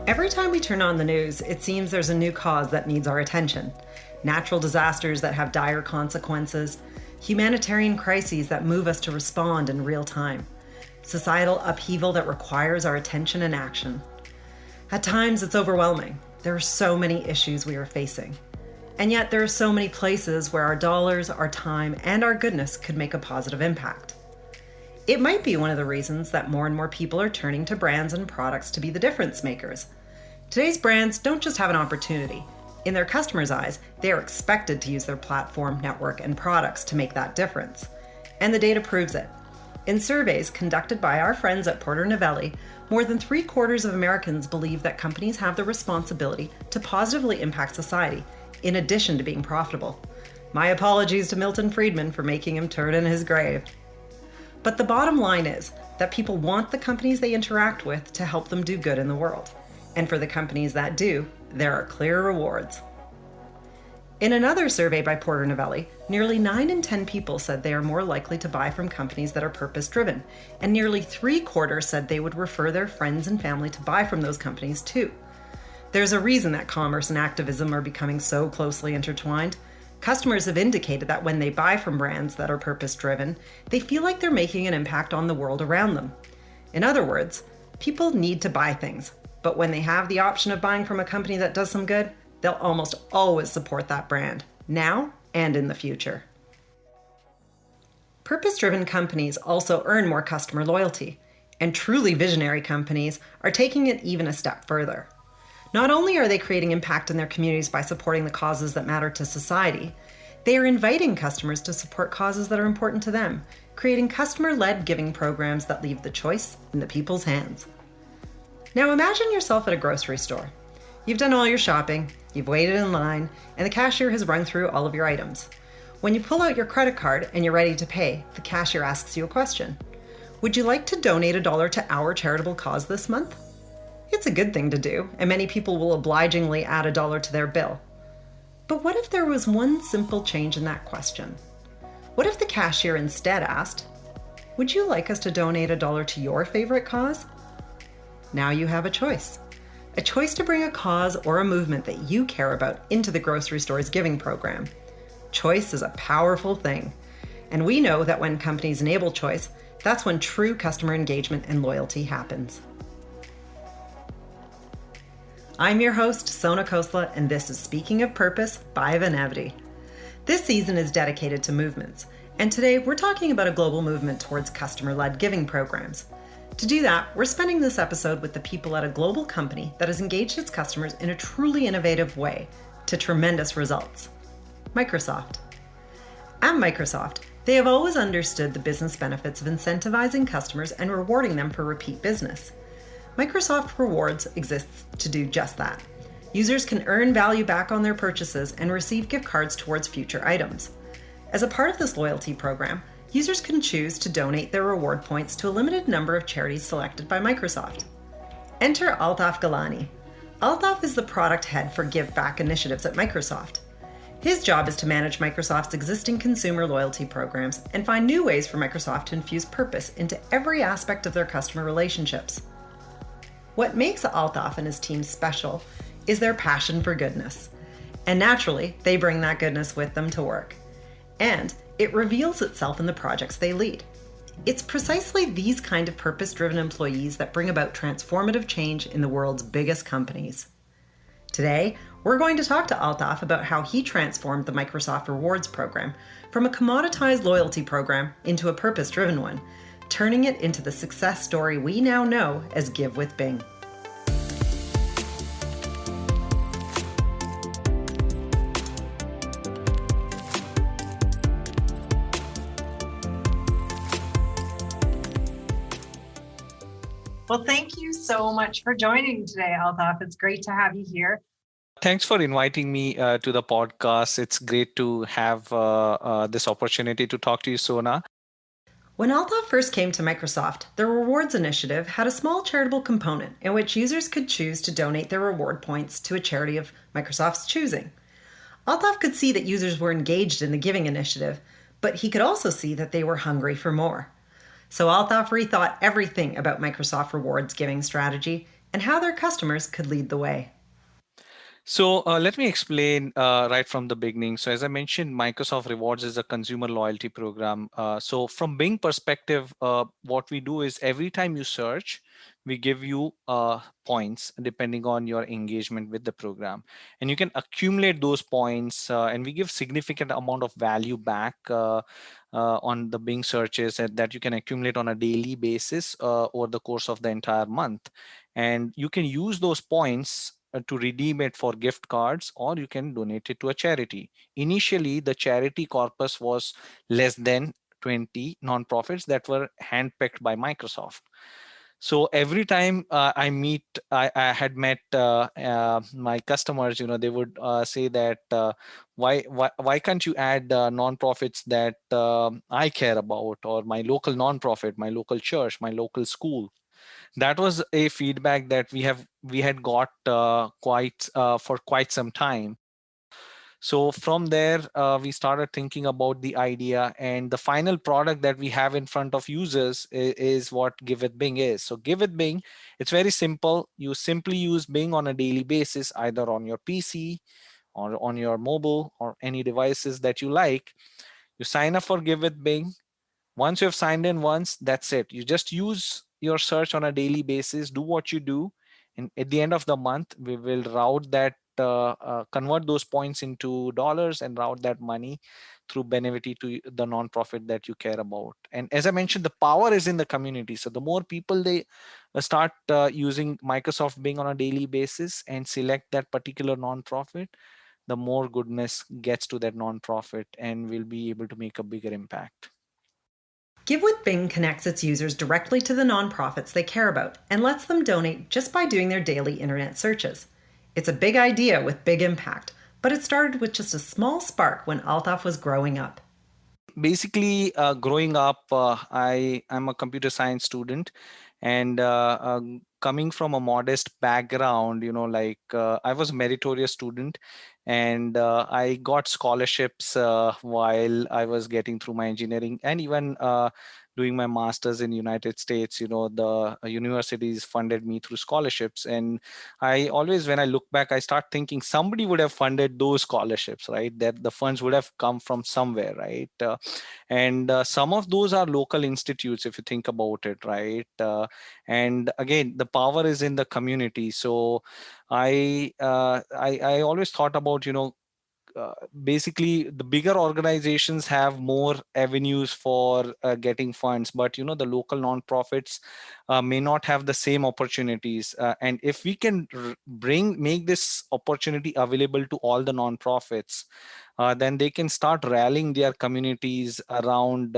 Every time we turn on the news, it seems there's a new cause that needs our attention. Natural disasters that have dire consequences, humanitarian crises that move us to respond in real time, societal upheaval that requires our attention and action. At times, it's overwhelming. There are so many issues we are facing. And yet, there are so many places where our dollars, our time, and our goodness could make a positive impact. It might be one of the reasons that more and more people are turning to brands and products to be the difference makers. Today's brands don't just have an opportunity. In their customers' eyes, they are expected to use their platform, network, and products to make that difference. And the data proves it. In surveys conducted by our friends at Porter Novelli, more than 3/4 of Americans believe that companies have the responsibility to positively impact society, in addition to being profitable. My apologies to Milton Friedman for making him turn in his grave. But the bottom line is that people want the companies they interact with to help them do good in the world. And for the companies that do, there are clear rewards. In another survey by Porter Novelli, nearly 9 in 10 people said they are more likely to buy from companies that are purpose-driven, and nearly 3/4 said they would refer their friends and family to buy from those companies too. There's a reason that commerce and activism are becoming so closely intertwined. Customers have indicated that when they buy from brands that are purpose-driven, they feel like they're making an impact on the world around them. In other words, people need to buy things, but when they have the option of buying from a company that does some good, they'll almost always support that brand, now and in the future. Purpose-driven companies also earn more customer loyalty, and truly visionary companies are taking it even a step further. Not only are they creating impact in their communities by supporting the causes that matter to society, they are inviting customers to support causes that are important to them, creating customer-led giving programs that leave the choice in the people's hands. Now imagine yourself at a grocery store. You've done all your shopping, you've waited in line, and the cashier has run through all of your items. When you pull out your credit card and you're ready to pay, the cashier asks you a question. Would you like to donate $1 to our charitable cause this month? It's a good thing to do, and many people will obligingly add $1 to their bill. But what if there was one simple change in that question? What if the cashier instead asked, would you like us to donate $1 to your favorite cause? Now you have a choice to bring a cause or a movement that you care about into the grocery store's giving program. Choice is a powerful thing, and we know that when companies enable choice, that's when true customer engagement and loyalty happens. I'm your host, Sona Khosla, and this is Speaking of Purpose by Benevity. This season is dedicated to movements, and today we're talking about a global movement towards customer-led giving programs. To do that, we're spending this episode with the people at a global company that has engaged its customers in a truly innovative way to tremendous results: Microsoft. At Microsoft, they have always understood the business benefits of incentivizing customers and rewarding them for repeat business. Microsoft Rewards exists to do just that. Users can earn value back on their purchases and receive gift cards towards future items. As a part of this loyalty program, users can choose to donate their reward points to a limited number of charities selected by Microsoft. Enter Altaf Gilani. Altaf is the product head for Give Back initiatives at Microsoft. His job is to manage Microsoft's existing consumer loyalty programs and find new ways for Microsoft to infuse purpose into every aspect of their customer relationships. What makes Altaf and his team special is their passion for goodness. And naturally, they bring that goodness with them to work. And it reveals itself in the projects they lead. It's precisely these kind of purpose-driven employees that bring about transformative change in the world's biggest companies. Today, we're going to talk to Altaf about how he transformed the Microsoft Rewards program from a commoditized loyalty program into a purpose-driven one, turning it into the success story we now know as Give with Bing. Well, thank you so much for joining today, Altaf. It's great to have you here. Thanks for inviting me to the podcast. It's great to have this opportunity to talk to you, Sona. When Altaf first came to Microsoft, their rewards initiative had a small charitable component in which users could choose to donate their reward points to a charity of Microsoft's choosing. Altaf could see that users were engaged in the giving initiative, but he could also see that they were hungry for more. So Altaf rethought everything about Microsoft Rewards giving strategy, and how their customers could lead the way. So let me explain right from the beginning. So as I mentioned, Microsoft Rewards is a consumer loyalty program. So from Bing perspective, what we do is every time you search, we give you points depending on your engagement with the program, and you can accumulate those points, and we give significant amount of value back on the Bing searches that you can accumulate on a daily basis over the course of the entire month, and you can use those points to redeem it for gift cards, or you can donate it to a charity. Initially, the charity corpus was less than 20 nonprofits that were handpicked by Microsoft. So every time I had met my customers, they would say that why can't you add nonprofits that I care about, or my local nonprofit, my local church, my local school. That was a feedback that we had got quite for quite some time. So from there, we started thinking about the idea, and the final product that we have in front of users is what Give with Bing is. So Give with Bing, it's very simple. You simply use Bing on a daily basis, either on your PC or on your mobile or any devices that you like. You sign up for Give with Bing. Once you have signed in once, that's it. You just use your search on a daily basis, do what you do, and at the end of the month, we will route that, convert those points into dollars and route that money through Benevity to the nonprofit that you care about. And as I mentioned, the power is in the community. So the more people they start using Microsoft Bing on a daily basis and select that particular nonprofit, the more goodness gets to that nonprofit, and we'll be able to make a bigger impact. Give with Bing connects its users directly to the nonprofits they care about and lets them donate just by doing their daily internet searches. It's a big idea with big impact, but it started with just a small spark when Altaf was growing up. Basically, growing up, I'm a computer science student, and coming from a modest background, I was a meritorious student, and I got scholarships while I was getting through my engineering, and even doing my masters in United States. The universities funded me through scholarships, and I always, when I look back, I start thinking somebody would have funded those scholarships, right? That the funds would have come from somewhere, right? And some of those are local institutes, if you think about it, right? And again, the power is in the community. So I always thought about, basically the bigger organizations have more avenues for getting funds, but the local nonprofits may not have the same opportunities, and if we can make this opportunity available to all the nonprofits, then they can start rallying their communities around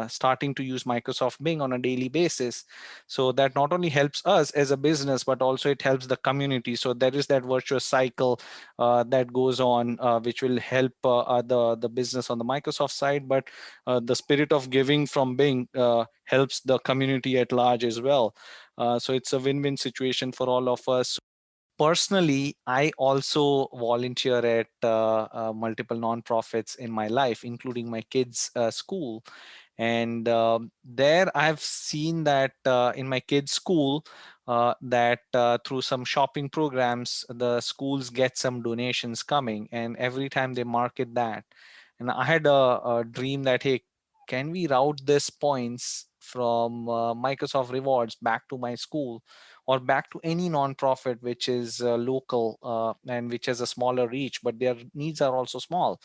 starting to use Microsoft Bing on a daily basis. So that not only helps us as a business, but also it helps the community. So there is that virtuous cycle that goes on, which will help the business on the Microsoft side, but the spirit of giving from Bing helps the community at large as well. So it's a win-win situation for all of us. Personally, I also volunteer at multiple nonprofits in my life, including my kids' school. And there I've seen that in my kids' school, that through some shopping programs, the schools get some donations coming, and every time they market that. And I had a dream that, hey, can we route this points from Microsoft Rewards back to my school, or back to any nonprofit which is local and which has a smaller reach, but their needs are also small.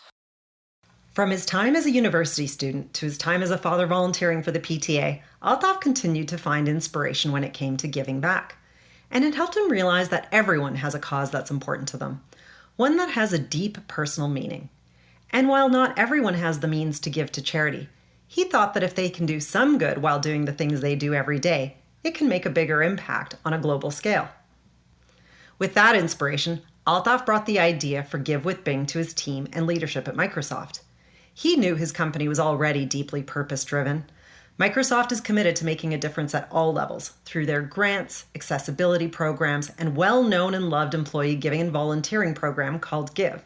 From his time as a university student to his time as a father volunteering for the PTA, Altaf continued to find inspiration when it came to giving back. And it helped him realize that everyone has a cause that's important to them, one that has a deep personal meaning. And while not everyone has the means to give to charity, he thought that if they can do some good while doing the things they do every day, it can make a bigger impact on a global scale. With that inspiration, Altaf brought the idea for Give with Bing to his team and leadership at Microsoft. He knew his company was already deeply purpose-driven. Microsoft is committed to making a difference at all levels through their grants, accessibility programs, and well-known and loved employee giving and volunteering program called Give.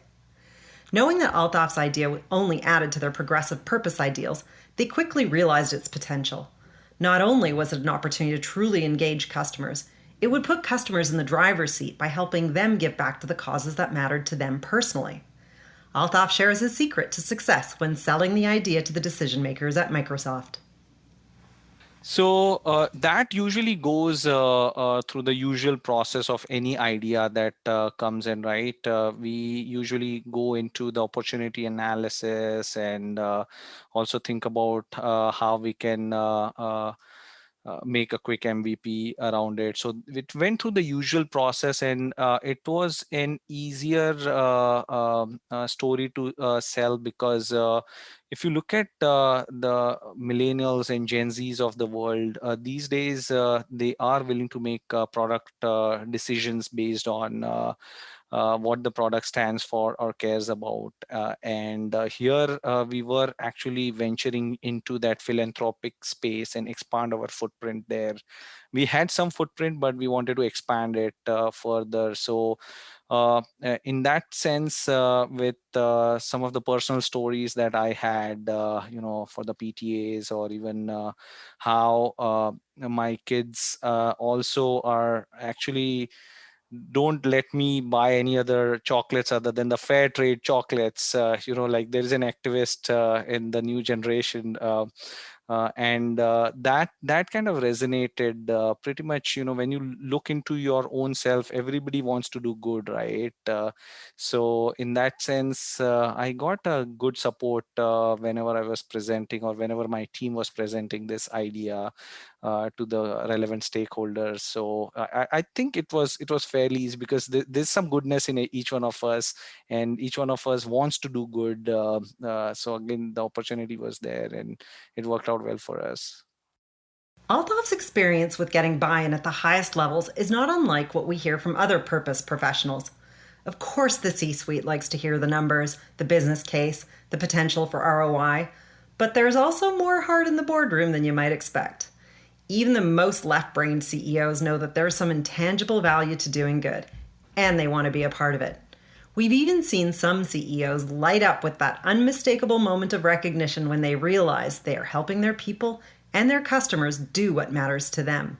Knowing that Altaf's idea only added to their progressive purpose ideals, they quickly realized its potential. Not only was it an opportunity to truly engage customers, It would put customers in the driver's seat by helping them give back to the causes that mattered to them personally. Altaf shares his secret to success when selling the idea to the decision makers at Microsoft. So that usually goes through the usual process of any idea that comes in, right? We usually go into the opportunity analysis and also think about how we can make a quick MVP around it. So it went through the usual process, and it was an easier story to sell because if you look at the millennials and Gen Zs of the world, these days they are willing to make product decisions based on what the product stands for or cares about. And here we were actually venturing into that philanthropic space and expand our footprint there. We had some footprint, but we wanted to expand it further. So in that sense, with some of the personal stories that I had, for the PTAs, or even how my kids also are actually don't let me buy any other chocolates other than the fair trade chocolates. Like there is an activist in the new generation, and that kind of resonated pretty much. When you look into your own self, everybody wants to do good, right? So in that sense, I got a good support whenever I was presenting, or whenever my team was presenting this idea to the relevant stakeholders. So I think it was fairly easy, because there's some goodness in each one of us, and each one of us wants to do good. So again, the opportunity was there, and it worked out well for us. Altaf's experience with getting buy-in at the highest levels is not unlike what we hear from other purpose professionals. Of course, the C-suite likes to hear the numbers, the business case, the potential for ROI, but there's also more heart in the boardroom than you might expect. Even the most left-brained CEOs know that there's some intangible value to doing good, and they want to be a part of it. We've even seen some CEOs light up with that unmistakable moment of recognition when they realize they are helping their people and their customers do what matters to them.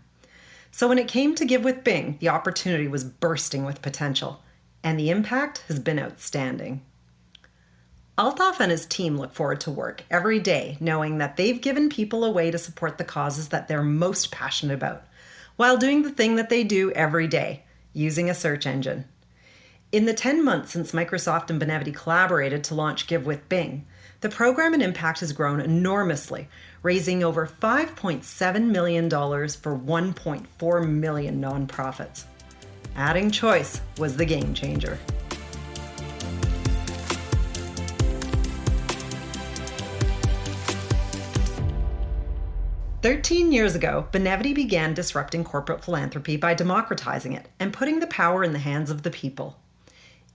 So when it came to Give with Bing, the opportunity was bursting with potential, and the impact has been outstanding. Altaf and his team look forward to work every day knowing that they've given people a way to support the causes that they're most passionate about, while doing the thing that they do every day, using a search engine. In the 10 months since Microsoft and Benevity collaborated to launch Give with Bing, the program and impact has grown enormously, raising over $5.7 million for 1.4 million nonprofits. Adding choice was the game changer. "13 years ago, Benevity began disrupting corporate philanthropy by democratizing it and putting the power in the hands of the people.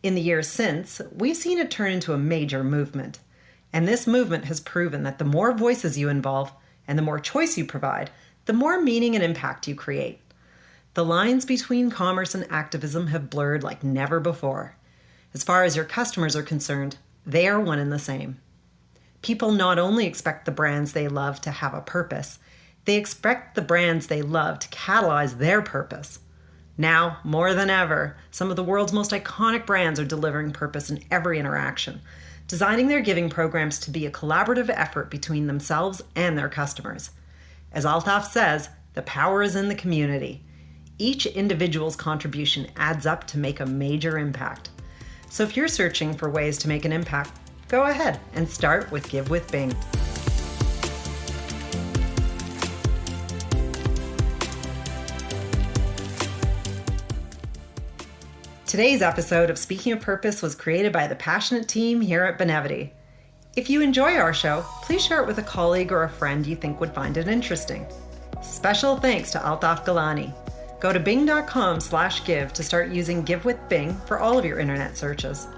In the years since, we've seen it turn into a major movement. And this movement has proven that the more voices you involve and the more choice you provide, the more meaning and impact you create. The lines between commerce and activism have blurred like never before. As far as your customers are concerned, they are one and the same. People not only expect the brands they love to have a purpose, they expect the brands they love to catalyze their purpose. Now, more than ever, some of the world's most iconic brands are delivering purpose in every interaction, designing their giving programs to be a collaborative effort between themselves and their customers. As Altaf says, the power is in the community. Each individual's contribution adds up to make a major impact. So if you're searching for ways to make an impact, go ahead and start with Give with Bing. Today's episode of Speaking of Purpose was created by the passionate team here at Benevity. If you enjoy our show, please share it with a colleague or a friend you think would find it interesting. Special thanks to Altaf Gilani. Go to bing.com/give to start using Give with Bing for all of your internet searches.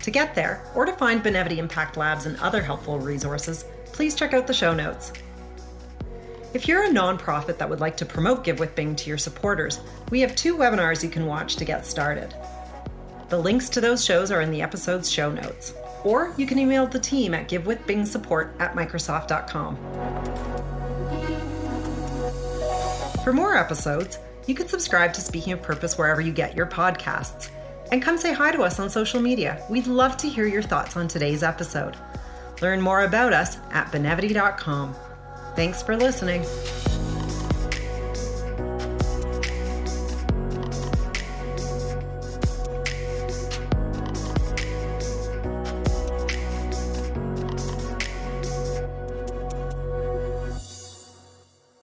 To get there, or to find Benevity Impact Labs and other helpful resources, please check out the show notes. If you're a nonprofit that would like to promote Give with Bing to your supporters, we have 2 webinars you can watch to get started. The links to those shows are in the episode's show notes, or you can email the team at givewithbingsupport@microsoft.com. For more episodes, You can subscribe to Speaking of Purpose wherever you get your podcasts. And come say hi to us on social media. We'd love to hear your thoughts on today's episode. Learn more about us at benevity.com. Thanks for listening.